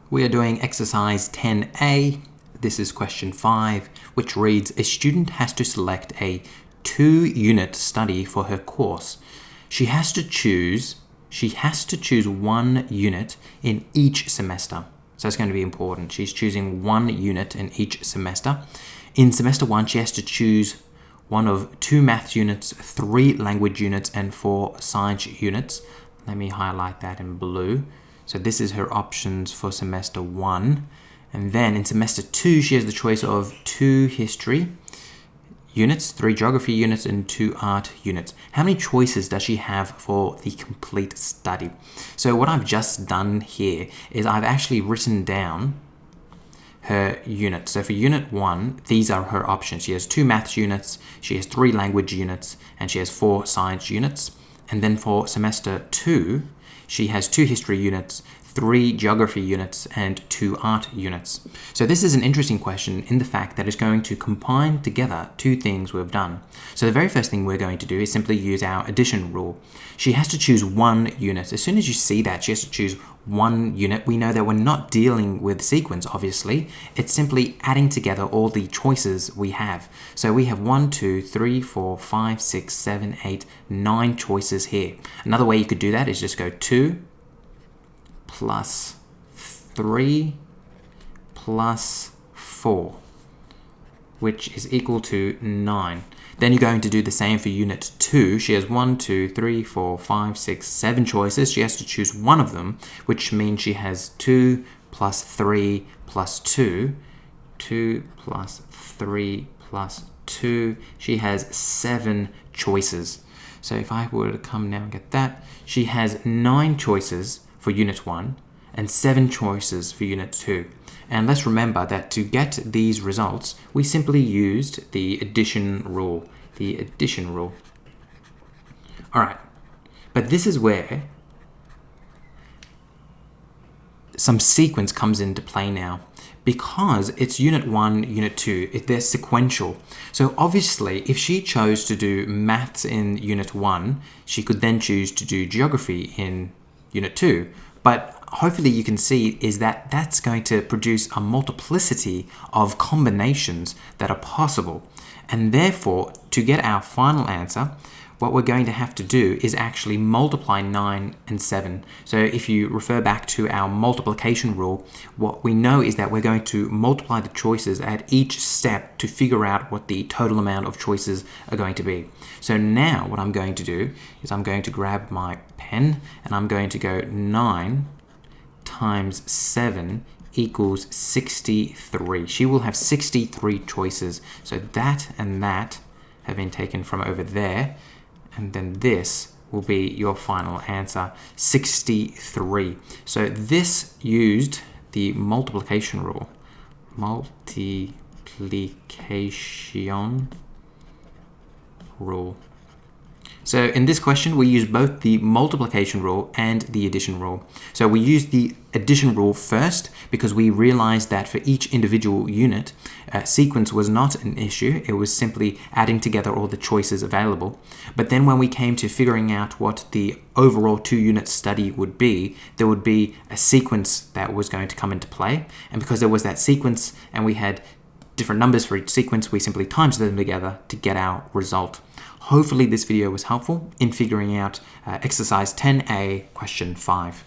We are doing exercise 10A. This is question 5, which reads, a student has to select a 2-unit study for her course. She has to choose 1 unit in each semester. So it's going to be important. She's choosing 1 unit in each semester. In semester 1, she has to choose one of 2 maths units, 3 language units, and 4 science units. Let me highlight that in blue. So this is her options for semester 1. And then in semester 2, she has the choice of 2 history units, 3 geography units, and 2 art units. How many choices does she have for the complete study? So what I've just done here is I've actually written down her units. So for unit 1, these are her options. She has 2 maths units, she has 3 language units, and she has 4 science units. And then for semester 2, she has 2 history units, 3 geography units, and 2 art units. So this is an interesting question in the fact that it's going to combine together 2 things we've done. So the very first thing we're going to do is simply use our addition rule. She has to choose 1 unit. As soon as you see that she has to choose 1 unit, we know that we're not dealing with sequence, obviously. It's simply adding together all the choices we have. So we have 1, 2, 3, 4, 5, 6, 7, 8, 9 choices here. Another way you could do that is just go 2 plus 3 plus 4, which is equal to 9. Then you're going to do the same for unit 2. She has 1, 2, 3, 4, 5, 6, 7 choices. She has to choose one of them, which means she has 2 plus 3 plus 2. 2 plus 3 plus 2. She has 7 choices. So if I were to come now and get that, she has 9 choices for unit 1 and 7 choices for unit 2. And let's remember that to get these results, we simply used the addition rule. All right, but this is where some sequence comes into play now. Because it's unit 1, unit 2, they're sequential. So obviously, if she chose to do maths in unit 1, she could then choose to do geography in unit 2. But hopefully you can see is that that's going to produce a multiplicity of combinations that are possible. And therefore, to get our final answer, what we're going to have to do is actually multiply 9 and 7. So if you refer back to our multiplication rule, what we know is that we're going to multiply the choices at each step to figure out what the total amount of choices are going to be. So now what I'm going to do is I'm going to grab my pen and I'm going to go 9 times 7 equals 63. She will have 63 choices. So that and that have been taken from over there. And then this will be your final answer, 63. So this used the multiplication rule. Multiplication rule. So in this question, we use both the multiplication rule and the addition rule. So we use the addition rule first because we realized that for each individual unit, sequence was not an issue. It was simply adding together all the choices available. But then when we came to figuring out what the overall 2-unit study would be, there would be a sequence that was going to come into play. And because there was that sequence and we had different numbers for each sequence, we simply times them together to get our result. Hopefully this video was helpful in figuring out exercise 10A, question 5.